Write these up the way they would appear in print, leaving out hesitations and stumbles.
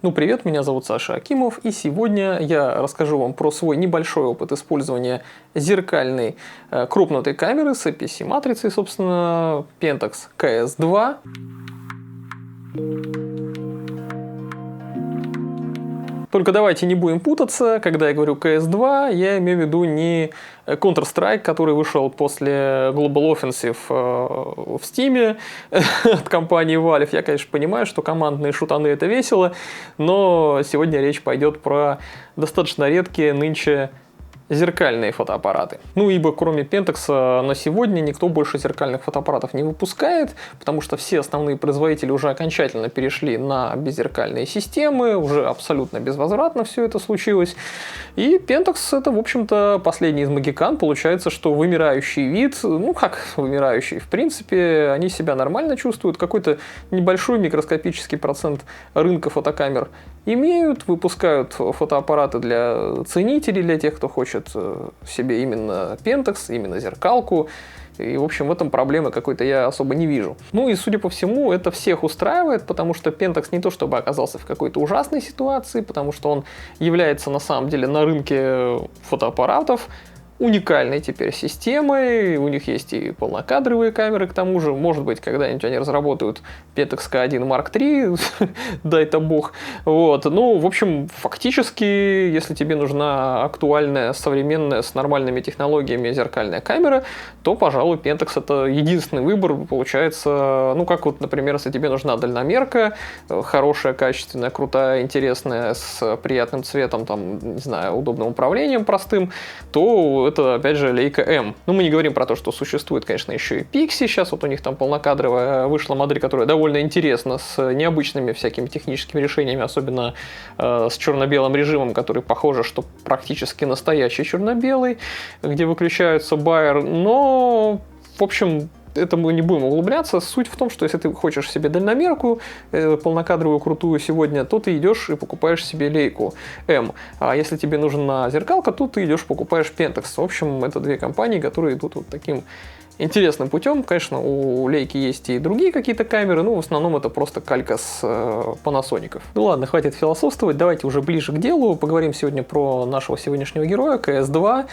Ну, привет, меня зовут Саша Акимов, и сегодня я расскажу вам про свой небольшой опыт использования зеркальной крупнотой камеры с APS-C-матрицей, собственно, Pentax KS2. Только давайте не будем путаться, когда я говорю CS2, я имею в виду не Counter-Strike, который вышел после Global Offensive в Steam от компании Valve. Я, конечно, понимаю, что командные шутаны — это весело, но сегодня речь пойдет про достаточно редкие нынче зеркальные фотоаппараты. Ну, ибо кроме Pentax на сегодня никто больше зеркальных фотоаппаратов не выпускает, потому что все основные производители уже окончательно перешли на беззеркальные системы, уже абсолютно безвозвратно все это случилось. И Pentax — это, в общем-то, последний из могикан. Получается, что вымирающий вид, ну как вымирающий, в принципе, они себя нормально чувствуют, какой-то небольшой микроскопический процент рынка фотокамер имеют, выпускают фотоаппараты для ценителей, для тех, кто хочет себе именно Pentax, именно зеркалку. И, в общем, в этом проблемы какой-то я особо не вижу. Ну и, судя по всему, это всех устраивает, потому что Pentax не то чтобы оказался в какой-то ужасной ситуации, потому что он является на самом деле на рынке фотоаппаратов уникальной теперь системой. У них есть и полнокадровые камеры, к тому же. Может быть, когда-нибудь они разработают Pentax K1 Mark III, дай-то бог. Вот. Ну, в общем, фактически, если тебе нужна актуальная, современная, с нормальными технологиями зеркальная камера, то, пожалуй, Pentax — это единственный выбор. Получается, ну, как вот, например, если тебе нужна дальномерка, хорошая, качественная, крутая, интересная, с приятным цветом, там, не знаю, удобным управлением простым, то это, опять же, Leica M. Ну, мы не говорим про то, что существует, конечно, еще и Pixie. Сейчас вот у них там полнокадровая вышла модель, которая довольно интересна, с необычными всякими техническими решениями, особенно с черно-белым режимом, который, похоже, что практически настоящий черно-белый, где выключаются байер. Но, в общем, это мы не будем углубляться. Суть в том, что если ты хочешь себе дальномерку полнокадровую, крутую сегодня, то ты идешь и покупаешь себе Leica M. А если тебе нужна зеркалка, то ты идешь покупаешь Pentax. В общем, это две компании, которые идут вот таким интересным путем. Конечно, у Leica есть и другие какие-то камеры, но в основном это просто калька с Panasonic. Ну ладно, хватит философствовать, давайте уже ближе к делу. Поговорим сегодня про нашего сегодняшнего героя, KS2.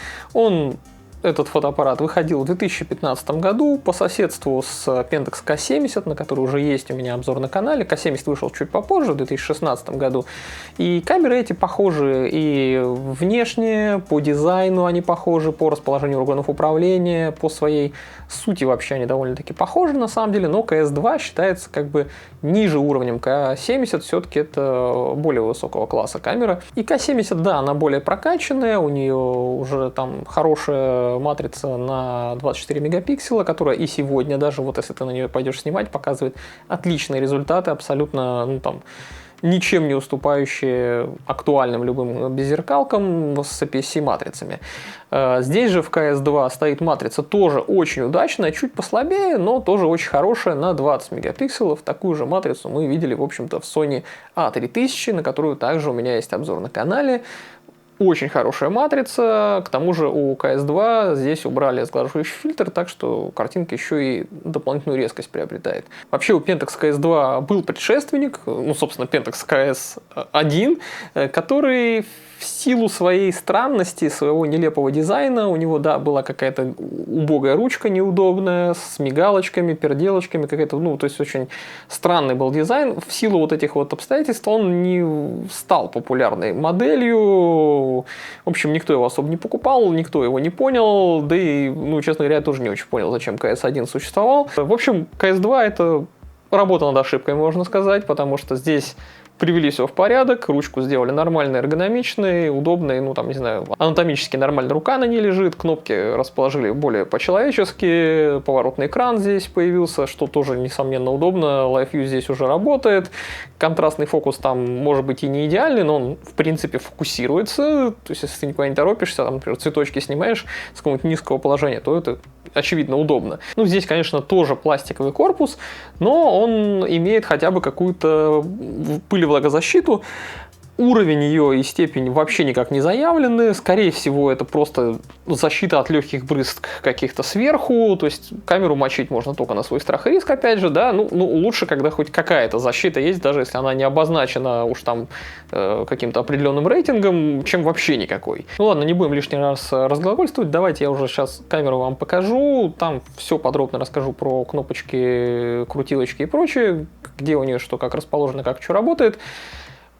Этот фотоаппарат выходил в 2015 году по соседству с Pentax K70, на который уже есть у меня обзор на канале. K70 вышел чуть попозже, в 2016 году. И камеры эти похожи и внешне, по дизайну они похожи, по расположению органов управления, по своей сути вообще они довольно-таки похожи на самом деле, но KS2 считается как бы ниже уровнем K70, все-таки это более высокого класса камера. И K70, да, она более прокачанная, у нее уже там хорошая матрица на 24 мегапикселя, которая и сегодня, даже вот если ты на нее пойдешь снимать, показывает отличные результаты, абсолютно, ну там, ничем не уступающие актуальным любым беззеркалкам с APS-C-матрицами. Здесь же в KS2 стоит матрица тоже очень удачная, чуть послабее, но тоже очень хорошая на 20 мегапикселов. Такую же матрицу мы видели, в общем-то, в Sony A3000, на которую также у меня есть обзор на канале. Очень хорошая матрица, к тому же у KS2 здесь убрали сглаживающий фильтр, так что картинка еще и дополнительную резкость приобретает. Вообще у Pentax KS2 был предшественник, ну, собственно, Pentax KS1, который в силу своей странности, своего нелепого дизайна, у него, да, была какая-то убогая ручка неудобная, с мигалочками, перделочками, какая-то, ну, то есть очень странный был дизайн. В силу вот этих вот обстоятельств он не стал популярной моделью. В общем, никто его особо не покупал, никто его не понял, да и, ну, честно говоря, я тоже не очень понял, зачем KS1 существовал. В общем, KS2 это работа над ошибкой, можно сказать, потому что здесь привели все в порядок, ручку сделали нормальной, эргономичной, удобной, ну там, не знаю, анатомически нормально рука на ней лежит, кнопки расположили более по-человечески, поворотный экран здесь появился, что тоже, несомненно, удобно, Live View здесь уже работает, контрастный фокус там может быть и не идеальный, но он, в принципе, фокусируется, то есть, если ты никуда не торопишься, там, например, цветочки снимаешь с какого-нибудь низкого положения, то это, очевидно, удобно. Ну, здесь, конечно, тоже пластиковый корпус, но он имеет хотя бы какую-то пылевлагозащиту. Уровень ее и степень вообще никак не заявлены. Скорее всего, это просто защита от легких брызг каких-то сверху. То есть камеру мочить можно только на свой страх и риск, опять же, да. Ну, лучше, когда хоть какая-то защита есть, даже если она не обозначена уж там каким-то определенным рейтингом, чем вообще никакой. Ну ладно, не будем лишний раз разглагольствовать. Давайте я уже сейчас камеру вам покажу. Там все подробно расскажу про кнопочки, крутилочки и прочее, где у нее что, как расположено, как что работает.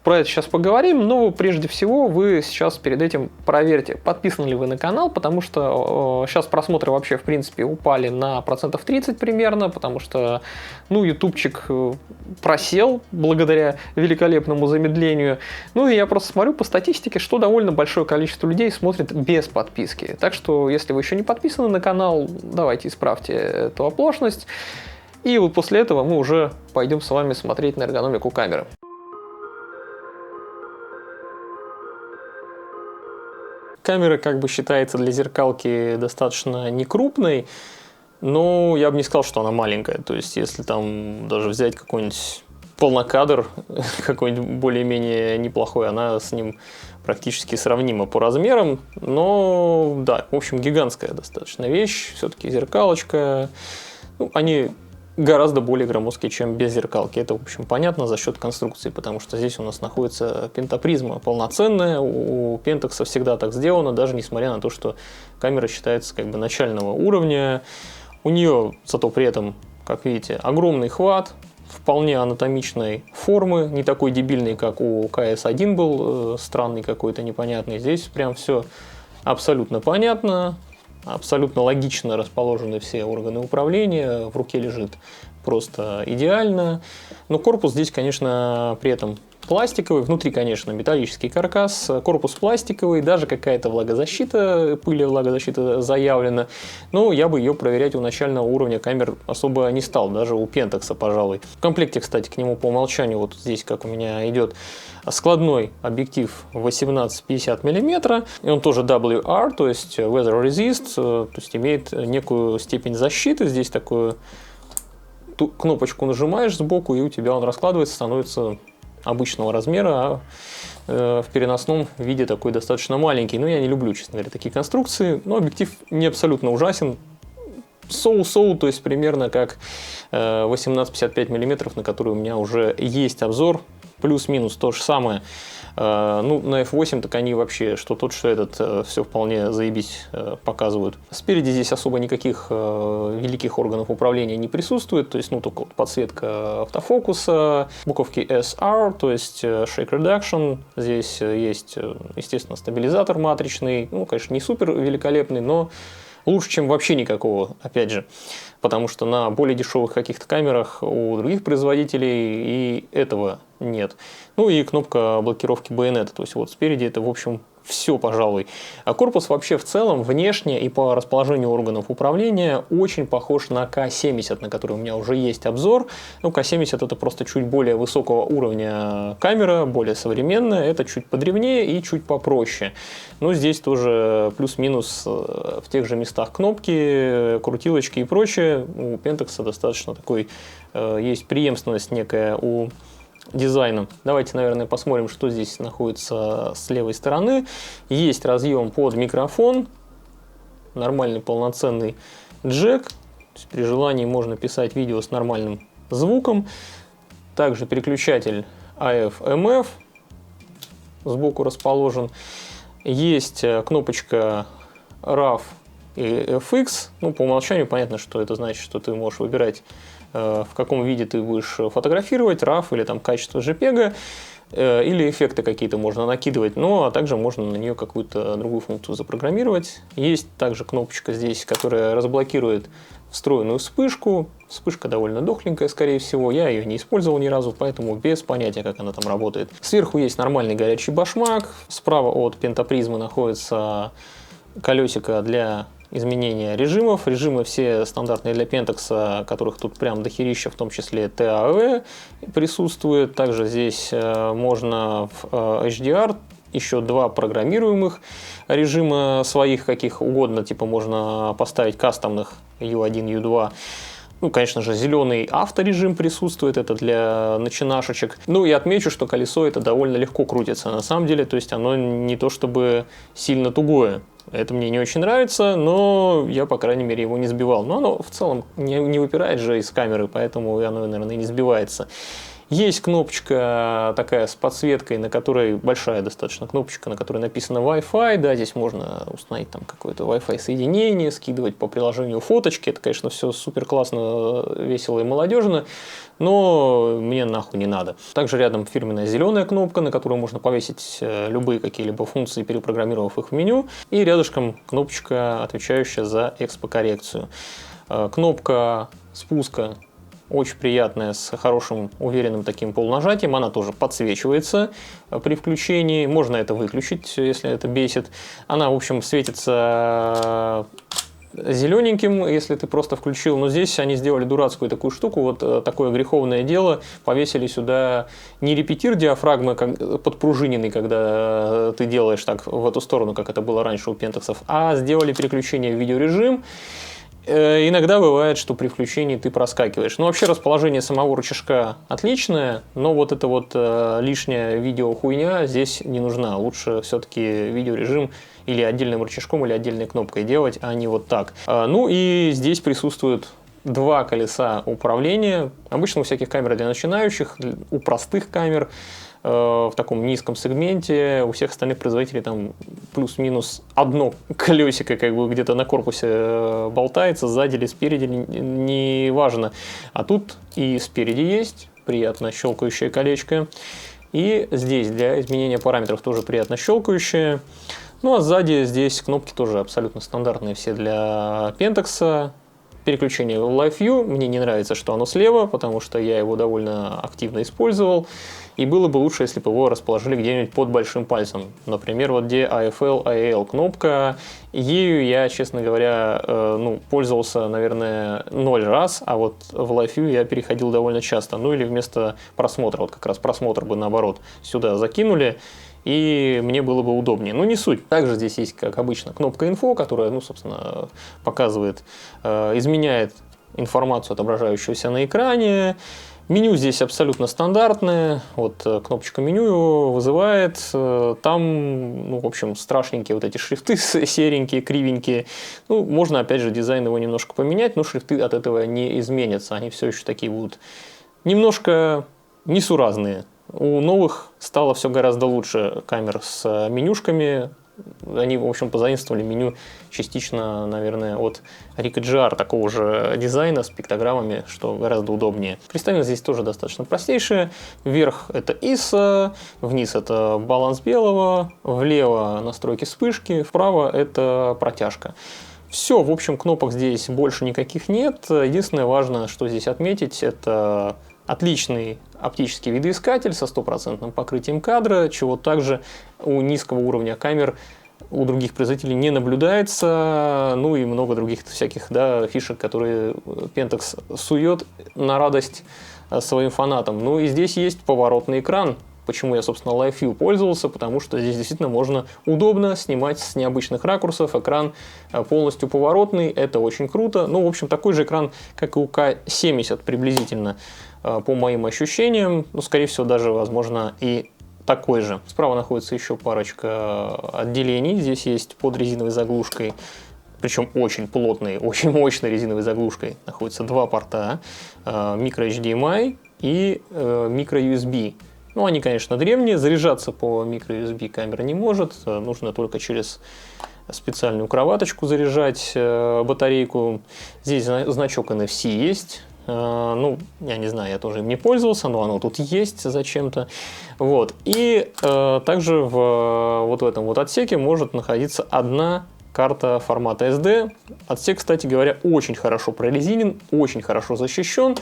Про это сейчас поговорим, но прежде всего вы сейчас перед этим проверьте, подписаны ли вы на канал, потому что сейчас просмотры вообще в принципе упали на 30% примерно, потому что, ну, ютубчик просел благодаря великолепному замедлению. Ну и я просто смотрю по статистике, что довольно большое количество людей смотрит без подписки. Так что, если вы еще не подписаны на канал, давайте исправьте эту оплошность. И вот после этого мы уже пойдем с вами смотреть на эргономику камеры. Камера как бы считается для зеркалки достаточно некрупной, но я бы не сказал, что она маленькая. То есть если там даже взять какой-нибудь полнокадр, какой-нибудь более-менее неплохой, она с ним практически сравнима по размерам. Но да, в общем, гигантская достаточно вещь. Все-таки зеркалочка. Ну, они гораздо более громоздкие, чем без зеркалки. Это, в общем, понятно за счет конструкции, потому что здесь у нас находится пентапризма полноценная. У Pentax всегда так сделано, даже несмотря на то, что камера считается как бы начального уровня. У нее зато при этом, как видите, огромный хват, вполне анатомичной формы, не такой дебильный, как у КС-1 был, странный какой-то, непонятный. Здесь прям все абсолютно понятно. Абсолютно логично расположены все органы управления, в руке лежит просто идеально. Но корпус здесь, конечно, при этом пластиковый, внутри, конечно, металлический каркас, корпус пластиковый, даже какая-то влагозащита, пыль и влагозащита заявлена, но я бы ее проверять у начального уровня камер особо не стал, даже у Pentax, пожалуй. В комплекте, кстати, к нему по умолчанию, вот здесь, как у меня идет, складной объектив 18-50 мм, и он тоже WR, то есть Weather Resist, то есть имеет некую степень защиты, здесь такую кнопочку нажимаешь сбоку, и у тебя он раскладывается, становится обычного размера, а в переносном виде такой достаточно маленький. Но я не люблю, честно говоря, такие конструкции. Но объектив не абсолютно ужасен. Соу-соу, то есть примерно как 18-55 мм, на который у меня уже есть обзор. Плюс-минус то же самое. Ну, на F8 так они вообще, что тот, что этот, все вполне заебись показывают. Спереди здесь особо никаких великих органов управления не присутствует, то есть, ну, только подсветка автофокуса, буковки SR, то есть Shake Reduction. Здесь есть, естественно, стабилизатор матричный, ну, конечно, не супер великолепный, но лучше, чем вообще никакого, опять же. Потому что на более дешевых каких-то камерах у других производителей и этого нет. Ну и кнопка блокировки байонета. То есть вот спереди это, в общем, все, пожалуй. А корпус вообще в целом, внешне и по расположению органов управления очень похож на К70, на который у меня уже есть обзор. Ну, К70 это просто чуть более высокого уровня камера, более современная. Это чуть подревнее и чуть попроще. Но здесь тоже плюс-минус в тех же местах кнопки, крутилочки и прочее. У Pentax достаточно такой есть преемственность некая у дизайна. Давайте, наверное, посмотрим, что здесь находится с левой стороны. Есть разъем под микрофон, нормальный полноценный джек. То есть при желании можно писать видео с нормальным звуком. Также переключатель AF/MF сбоку расположен. Есть кнопочка RAW и FX. Ну, по умолчанию понятно, что это значит, что ты можешь выбирать, в каком виде ты будешь фотографировать, RAW или там качество JPEG, или эффекты какие-то можно накидывать, ну а также можно на нее какую-то другую функцию запрограммировать. Есть также кнопочка здесь, которая разблокирует встроенную вспышку. Вспышка довольно дохленькая, скорее всего. Я ее не использовал ни разу, поэтому без понятия, как она там работает. Сверху есть нормальный горячий башмак. Справа от пентапризмы находится колесико для изменения режимов. Режимы все стандартные для Pentax, которых тут прям дохерища, в том числе TAV присутствует. Также здесь можно в HDR еще два программируемых режима своих, каких угодно, типа можно поставить кастомных U1, U2. Ну, конечно же, зеленый авторежим присутствует, это для начинашечек. Ну, и отмечу, что колесо это довольно легко крутится на самом деле, то есть оно не то чтобы сильно тугое. Это мне не очень нравится, но я, по крайней мере, его не сбивал. Но оно в целом не выпирает же из камеры, поэтому оно, наверное, и не сбивается. Есть кнопочка такая с подсветкой, на которой большая достаточно кнопочка, на которой написано Wi-Fi. Да, здесь можно установить там какое-то Wi-Fi соединение, скидывать по приложению фоточки. Это, конечно, все супер классно, весело и молодежно, но мне нахуй не надо. Также рядом фирменная зеленая кнопка, на которую можно повесить любые какие-либо функции, перепрограммировав их в меню. И рядышком кнопочка, отвечающая за экспокоррекцию. Кнопка спуска очень приятная, с хорошим, уверенным таким полунажатием. Она тоже подсвечивается при включении. Можно это выключить, если это бесит. Она, в общем, светится зелененьким, если ты просто включил. Но здесь они сделали дурацкую такую штуку. Вот такое греховное дело. Повесили сюда не репетир диафрагмы подпружиненный, когда ты делаешь так в эту сторону, как это было раньше у пентаксов, а сделали переключение в видеорежим. Иногда бывает, что при включении ты проскакиваешь. Ну, вообще расположение самого рычажка отличное, но вот эта вот лишняя видеохуйня здесь не нужна. Лучше все-таки видеорежим или отдельным рычажком, или отдельной кнопкой делать, а не вот так. Ну и здесь присутствуют два колеса управления. Обычно у всяких камер для начинающих, у простых камер в таком низком сегменте, у всех остальных производителей там плюс-минус одно колесико как бы где-то на корпусе болтается, сзади или спереди, не важно. А тут и спереди есть приятно щелкающее колечко, и здесь для изменения параметров тоже приятно щелкающее. Ну а сзади здесь кнопки тоже абсолютно стандартные все для Pentax. Переключение в Live View. Мне не нравится, что оно слева, потому что я его довольно активно использовал. И было бы лучше, если бы его расположили где-нибудь под большим пальцем. Например, вот где AFL, AAL кнопка. Ею я, честно говоря, пользовался, наверное, 0 раз, а вот в Live View я переходил довольно часто. Ну или вместо просмотра, вот как раз просмотр бы наоборот сюда закинули, и мне было бы удобнее. Но не суть. Также здесь есть, как обычно, кнопка Info, которая, собственно, показывает, изменяет информацию, отображающуюся на экране. Меню здесь абсолютно стандартное. Вот кнопочка меню вызывает. Там, в общем, страшненькие вот эти шрифты серенькие, кривенькие. Можно, опять же, дизайн его немножко поменять, но шрифты от этого не изменятся. Они все еще такие будут немножко несуразные. У новых стало все гораздо лучше камер с менюшками. Они, в общем, позаимствовали меню частично, наверное, от Ricoh GR, такого же дизайна с пиктограммами, что гораздо удобнее. Представлено здесь тоже достаточно простейшее. Вверх это ISO, вниз это баланс белого, влево настройки вспышки, вправо это протяжка. Все, в общем, кнопок здесь больше никаких нет. Единственное важное, что здесь отметить, это отличный оптический видоискатель со стопроцентным покрытием кадра, чего также у низкого уровня камер у других производителей не наблюдается, и много других всяких фишек, которые Pentax сует на радость своим фанатам. И здесь есть поворотный экран. Почему я, собственно, Live View пользовался? Потому что здесь действительно можно удобно снимать с необычных ракурсов. Экран полностью поворотный, это очень круто. В общем, такой же экран, как и у K70 приблизительно, по моим ощущениям. Скорее всего, даже, возможно, и такой же. Справа находится еще парочка отделений. Здесь есть под резиновой заглушкой, причем очень плотной, очень мощной резиновой заглушкой, находятся два порта, micro HDMI и micro USB. Они, конечно, древние, заряжаться по micro-USB камера не может, нужно только через специальную кроваточку заряжать батарейку. Здесь значок NFC есть, я не знаю, я тоже им не пользовался, но оно тут есть зачем-то. И также в этом вот отсеке может находиться одна карта формата SD. Отсек, кстати говоря, очень хорошо прорезинен, очень хорошо защищен,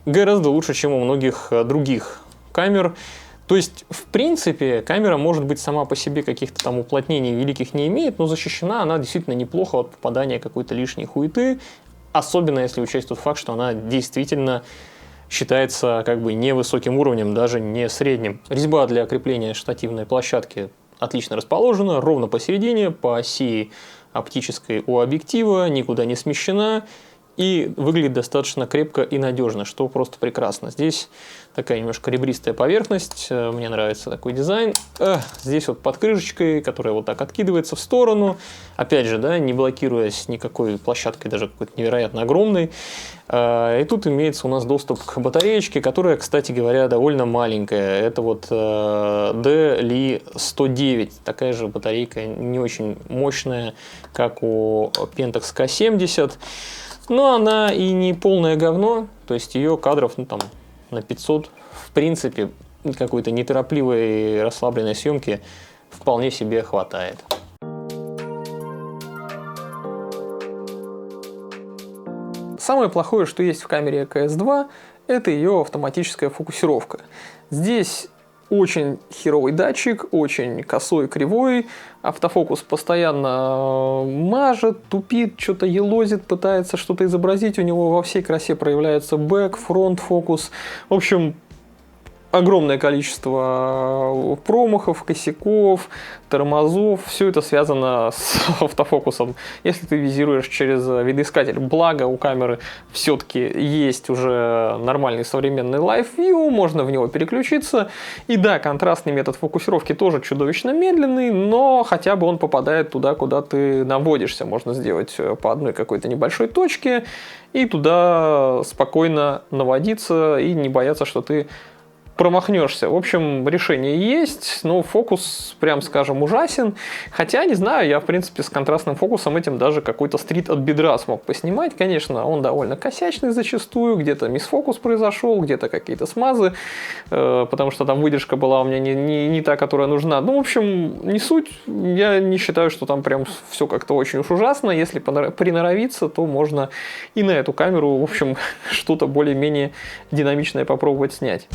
гораздо лучше, чем у многих других камер. То есть, в принципе, камера, может быть, сама по себе каких-то там уплотнений великих не имеет, но защищена она действительно неплохо от попадания какой-то лишней хуеты, особенно если учесть тот факт, что она действительно считается как бы невысоким уровнем, даже не средним. Резьба для крепления штативной площадки отлично расположена, ровно посередине, по оси оптической у объектива, никуда не смещена. и выглядит достаточно крепко и надежно, что просто прекрасно. Здесь такая немножко ребристая поверхность, мне нравится такой дизайн. Здесь вот под крышечкой, которая вот так откидывается в сторону, опять же, да, не блокируясь никакой площадкой, даже какой-то невероятно огромной. И тут имеется у нас доступ к батареечке, которая, кстати говоря, довольно маленькая. Это вот DLi-109, такая же батарейка, не очень мощная, как у Pentax K70. Но она и не полное говно, то есть ее кадров там, на 500, в принципе, какой-то неторопливой расслабленной съемки вполне себе хватает. Самое плохое, что есть в камере EOS-2, это ее автоматическая фокусировка. Здесь очень херовый датчик, очень косой, кривой. Автофокус постоянно мажет, тупит, что-то елозит, пытается что-то изобразить. У него во всей красе проявляется бэк, фронт, фокус. В общем, огромное количество промахов, косяков, тормозов. Все это связано с автофокусом. Если ты визируешь через видоискатель, благо у камеры все-таки есть уже нормальный современный Live View, можно в него переключиться. И да, контрастный метод фокусировки тоже чудовищно медленный, но хотя бы он попадает туда, куда ты наводишься. Можно сделать по одной какой-то небольшой точке и туда спокойно наводиться и не бояться, что ты промахнешься. В общем, решение есть, но фокус, прям скажем, ужасен. Хотя, не знаю, я, в принципе, с контрастным фокусом этим даже какой-то стрит от бедра смог поснимать. Конечно, он довольно косячный зачастую, где-то мисфокус произошел, где-то какие-то смазы, потому что там выдержка была у меня не та, которая нужна. Ну, в общем, не суть. Я не считаю, что там прям все как-то очень уж ужасно. Если приноровиться, то можно и на эту камеру, в общем, что-то более-менее динамичное попробовать снять.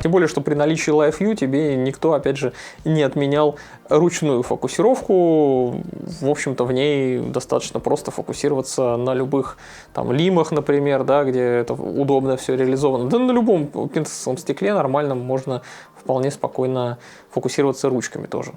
Тем более, что при наличии Live View тебе никто, опять же, не отменял ручную фокусировку. В общем-то, в ней достаточно просто фокусироваться на любых там лимах, например, да, где это удобно все реализовано. Да на любом пентасовом стекле нормально можно вполне спокойно фокусироваться ручками тоже.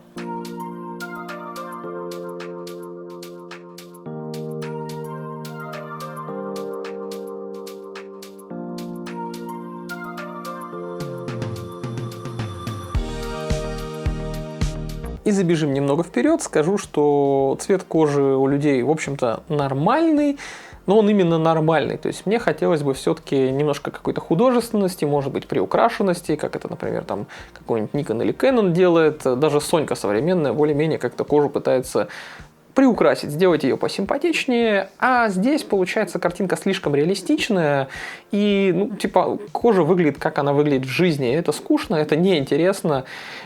И забежим немного вперед, скажу, что цвет кожи у людей, в общем-то, нормальный, но он именно нормальный. То есть мне хотелось бы все-таки немножко какой-то художественности, может быть, приукрашенности, как это, например, там какой-нибудь Nikon или Canon делает. Даже Сонька современная более-менее как-то кожу пытается приукрасить, сделать ее посимпатичнее, а здесь получается картинка слишком реалистичная, и, ну, типа, кожа выглядит, как она выглядит в жизни, это скучно, это неинтересно,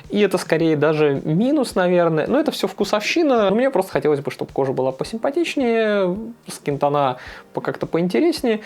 и это скорее даже минус, наверное, но это все вкусовщина, но мне просто хотелось бы, чтобы кожа была посимпатичнее, скин-тона как-то поинтереснее.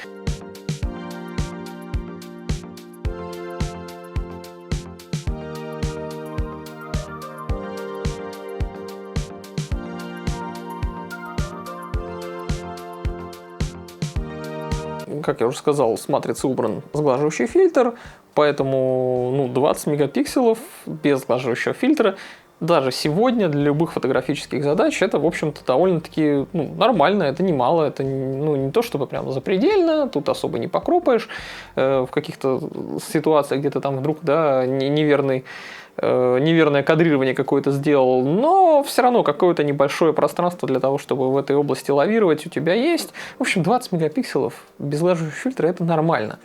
Как я уже сказал, с матрицы убран сглаживающий фильтр, поэтому 20 мегапикселов без сглаживающего фильтра даже сегодня для любых фотографических задач это, в общем-то, довольно-таки нормально, это немало, это не то чтобы прям запредельно, тут особо не покропаешь, в каких-то ситуациях где-то там вдруг, да, неверное кадрирование какое-то сделал, но все равно какое-то небольшое пространство для того, чтобы в этой области лавировать, у тебя есть. В общем, 20 мегапикселов без сглаживающего фильтра это нормально.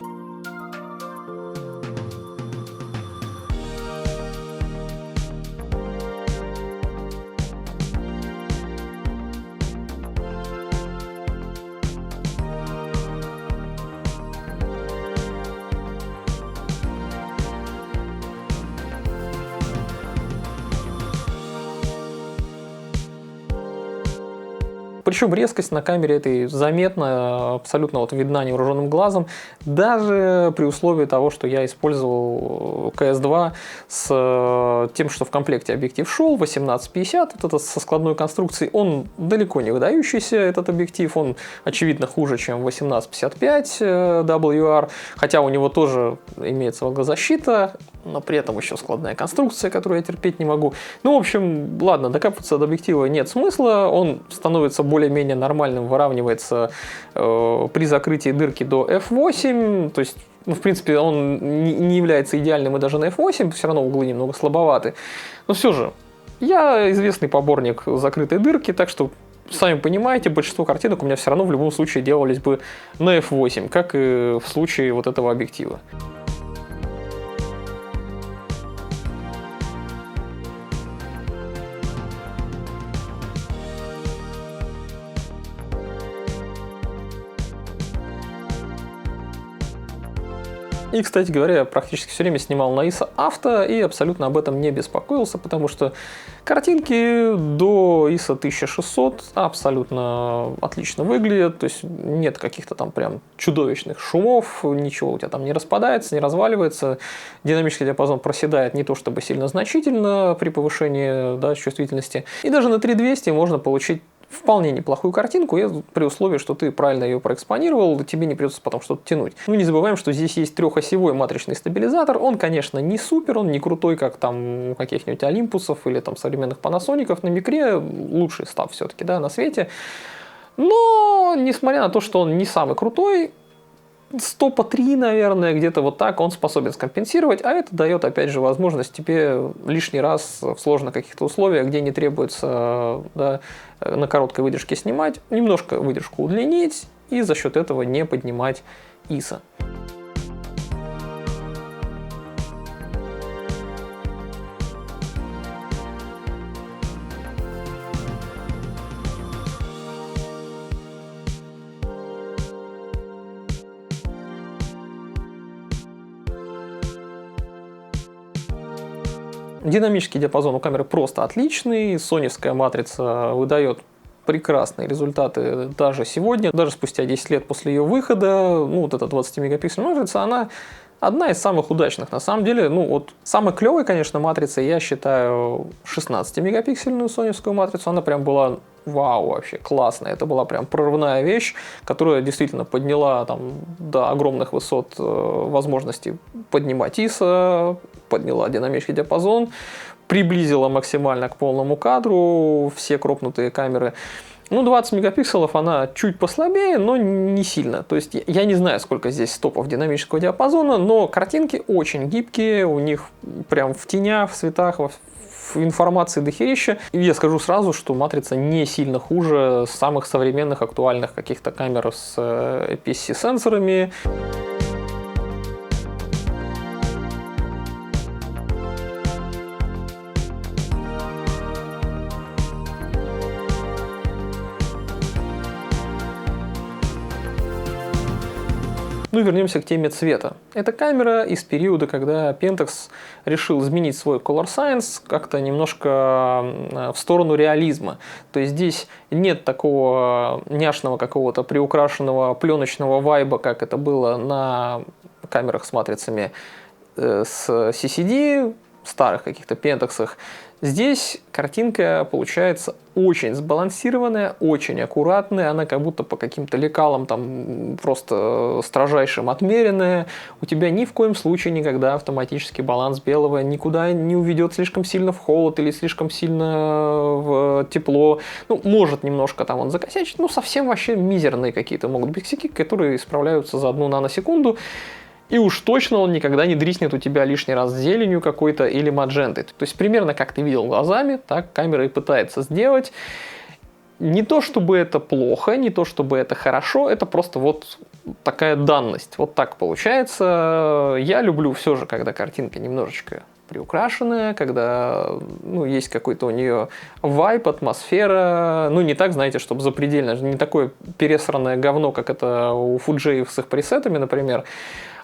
Причем резкость на камере этой заметна, абсолютно вот видна невооруженным глазом, даже при условии того, что я использовал CS2 с тем, что в комплекте объектив шел 18-50, вот это со складной конструкцией, он далеко не выдающийся, этот объектив, он очевидно хуже, чем 18-55 WR, хотя у него тоже имеется влагозащита, но при этом еще складная конструкция, которую я терпеть не могу. Ну, в общем, ладно, докапываться до объектива нет смысла, он становится более-менее нормальным, выравнивается при закрытии дырки до f8, то есть, ну, в принципе, он не является идеальным и даже на f8, все равно углы немного слабоваты. Но все же, я известный поборник закрытой дырки, так что, сами понимаете, большинство картинок у меня все равно в любом случае делались бы на f8, как и в случае вот этого объектива. И, кстати говоря, я практически все время снимал на ISO Auto и абсолютно об этом не беспокоился, потому что картинки до ISO 1600 абсолютно отлично выглядят, то есть нет каких-то там прям чудовищных шумов, ничего у тебя там не распадается, не разваливается, динамический диапазон проседает не то чтобы сильно значительно при повышении, да, чувствительности, и даже на 3200 можно получить вполне неплохую картинку, при условии, что ты правильно ее проэкспонировал, тебе не придется потом что-то тянуть. Ну, не забываем, что здесь есть трехосевой матричный стабилизатор. Он, конечно, не супер, он не крутой, как там у каких-нибудь Олимпусов или там современных Панасоников. На микре лучший став все-таки, да, на свете. Но, несмотря на то, что он не самый крутой, стопа 3, наверное, где-то вот так он способен скомпенсировать, а это дает, опять же, возможность тебе лишний раз в сложных каких-то условиях, где не требуется, да, на короткой выдержке снимать, немножко выдержку удлинить и за счет этого не поднимать ISO. Динамический диапазон у камеры просто отличный, соневская матрица выдает прекрасные результаты даже сегодня, даже спустя 10 лет после ее выхода. Ну, вот эта 20-мегапиксельная матрица, она одна из самых удачных. На самом деле, ну, вот самой клевой, конечно, матрицей я считаю 16-мегапиксельную соневскую матрицу. Она прям была вау, вообще классная. Это была прям прорывная вещь, которая действительно подняла там до огромных высот возможности поднимать ISO, подняла динамический диапазон, приблизила максимально к полному кадру все кропнутые камеры. Ну, 20 мегапикселов она чуть послабее, но не сильно. То есть я не знаю, сколько здесь стопов динамического диапазона, но картинки очень гибкие, у них прям в тенях, в цветах, в информации дохерища. И я скажу сразу, что матрица не сильно хуже самых современных актуальных каких-то камер с APS-C-сенсорами. Ну и вернемся к теме цвета. Это камера из периода, когда Pentax решил изменить свой Color Science как-то немножко в сторону реализма. То есть здесь нет такого няшного какого-то приукрашенного пленочного вайба, как это было на камерах с матрицами с CCD, старых каких-то Pentax'ах. Здесь картинка получается очень сбалансированная, очень аккуратная, она как будто по каким-то лекалам там просто строжайшим отмеренная. У тебя ни в коем случае никогда автоматический баланс белого никуда не уведет слишком сильно в холод или слишком сильно в тепло. Ну, может немножко там он закосячить, но совсем вообще мизерные какие-то могут быть косяки, которые исправляются за 1 наносекунду. И уж точно он никогда не дриснет у тебя лишний раз зеленью какой-то или маджентой. То есть примерно как ты видел глазами, так камера и пытается сделать. Не то чтобы это плохо, не то чтобы это хорошо, это просто вот такая данность. Вот так получается. Я люблю все же, когда картинка немножечко приукрашенная, когда есть какой-то у нее вайб, атмосфера. Ну, не так, знаете, чтобы запредельно, не такое пересранное говно, как это у Fuji с их пресетами, например,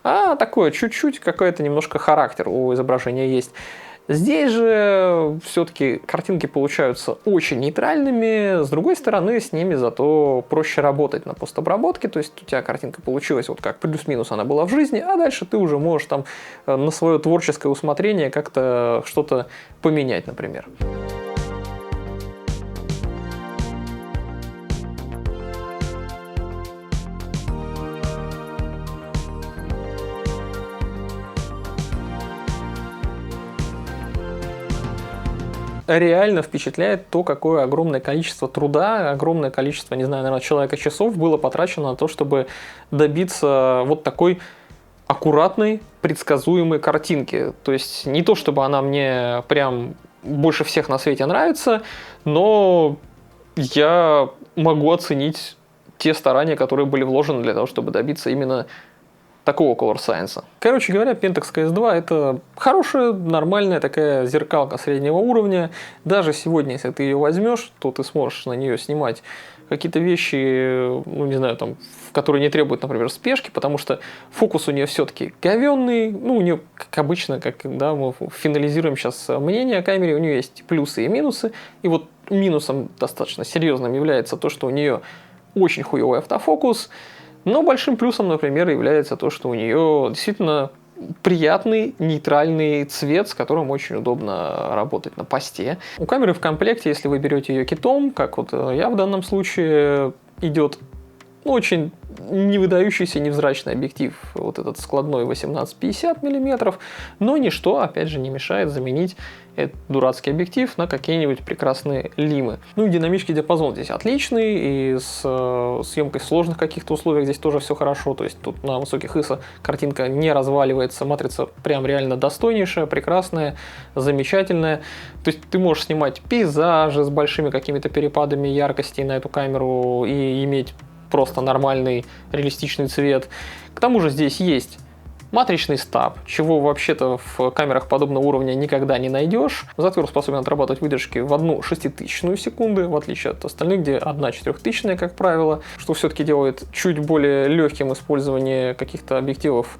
а такое чуть-чуть, какой-то немножко характер у изображения есть. Здесь же все-таки картинки получаются очень нейтральными, с другой стороны, с ними зато проще работать на постобработке, то есть у тебя картинка получилась вот как плюс-минус она была в жизни, а дальше ты уже можешь там на свое творческое усмотрение как-то что-то поменять, например. Реально впечатляет то, какое огромное количество труда, огромное количество, не знаю, наверное, человека часов было потрачено на то, чтобы добиться вот такой аккуратной, предсказуемой картинки. То есть не то, чтобы она мне прям больше всех на свете нравится, но я могу оценить те старания, которые были вложены для того, чтобы добиться именно такого Color Science. Короче говоря, Pentax CS2 это хорошая, нормальная такая зеркалка среднего уровня. Даже сегодня, если ты ее возьмешь, то ты сможешь на нее снимать какие-то вещи, ну не знаю, там, которые не требуют, например, спешки, потому что фокус у нее все-таки говенный. Ну, у нее, как обычно, как да, мы финализируем сейчас мнение о камере, у нее есть плюсы и минусы. И вот минусом достаточно серьезным является то, что у нее очень хуевый автофокус. Но большим плюсом, например, является то, что у нее действительно приятный нейтральный цвет, с которым очень удобно работать на посте. У камеры в комплекте, если вы берете ее китом, как вот я в данном случае, идет очень не выдающийся невзрачный объектив, вот этот складной 18-50 мм, но ничто, опять же, не мешает заменить этот дурацкий объектив на какие-нибудь прекрасные лимы. Ну и динамический диапазон здесь отличный, и с съемкой в сложных каких-то условиях здесь тоже все хорошо, то есть тут на высоких ISO картинка не разваливается, матрица прям реально достойнейшая, прекрасная, замечательная. То есть ты можешь снимать пейзажи с большими какими-то перепадами яркости на эту камеру и иметь просто нормальный реалистичный цвет. К тому же здесь есть матричный стаб, чего вообще-то в камерах подобного уровня никогда не найдешь. Затвор способен отрабатывать выдержки в 1/6000 секунды, в отличие от остальных, где 1/4000, как правило, что все-таки делает чуть более легким использование каких-то объективов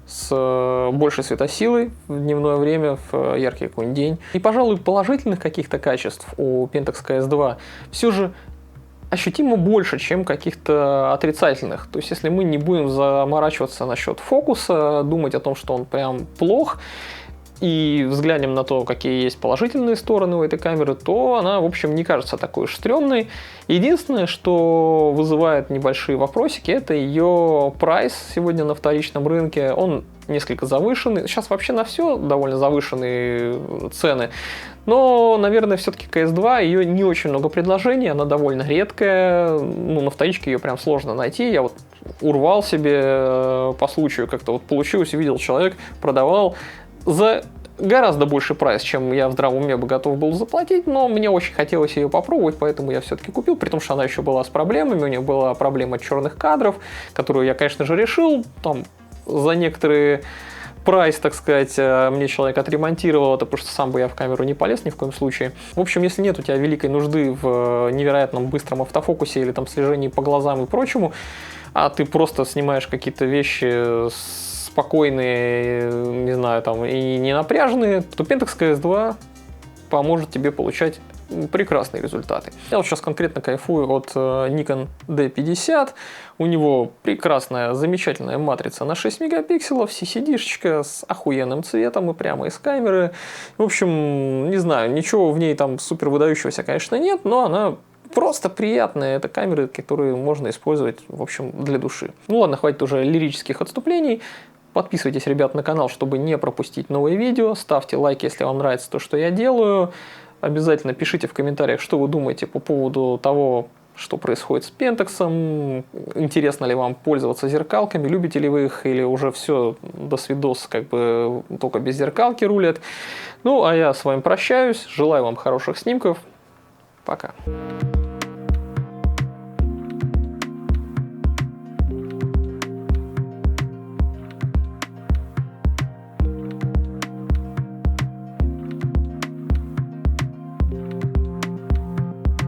с большей светосилой в дневное время, в яркий какой-нибудь день. И, пожалуй, положительных каких-то качеств у Pentax CS2 все же ощутимо больше, чем каких-то отрицательных. То есть, если мы не будем заморачиваться насчет фокуса, думать о том, что он прям плох, и взглянем на то, какие есть положительные стороны у этой камеры, то она, в общем, не кажется такой уж стрёмной. Единственное, что вызывает небольшие вопросики, это ее прайс сегодня на вторичном рынке. Он несколько завышенный. Сейчас вообще на все довольно завышенные цены. Но, наверное, все-таки CS2, ее не очень много предложений, она довольно редкая. Ну, на вторичке ее прям сложно найти. Я вот урвал себе по случаю, как-то вот получилось, увидел человек, продавал за гораздо больше прайс, чем я в здравом уме бы готов был заплатить, но мне очень хотелось ее попробовать, поэтому я все-таки купил, при том, что она еще была с проблемами, у нее была проблема черных кадров, которую я, конечно же, решил, там, за некоторые прайс, так сказать, мне человек отремонтировал это, потому что сам бы я в камеру не полез ни в коем случае. В общем, если нет у тебя великой нужды в невероятном быстром автофокусе или там слежении по глазам и прочему, а ты просто снимаешь какие-то вещи спокойные, не знаю, там, и не напряженные, то Pentax CS2 поможет тебе получать прекрасные результаты. Я вот сейчас конкретно кайфую от Nikon D50. У него прекрасная, замечательная матрица на 6 мегапикселов, CCD-шечка с охуенным цветом и прямо из камеры. В общем, не знаю, ничего в ней там супер выдающегося, конечно, нет, но она просто приятная. Это камеры, которые можно использовать, в общем, для души. Ну ладно, хватит уже лирических отступлений. Подписывайтесь, ребят, на канал, чтобы не пропустить новые видео. Ставьте лайк, если вам нравится то, что я делаю. Обязательно пишите в комментариях, что вы думаете по поводу того, что происходит с Pentax. Интересно ли вам пользоваться зеркалками? Любите ли вы их? Или уже все, до свидос, как бы только без зеркалки рулят? Ну, а я с вами прощаюсь. Желаю вам хороших снимков. Пока.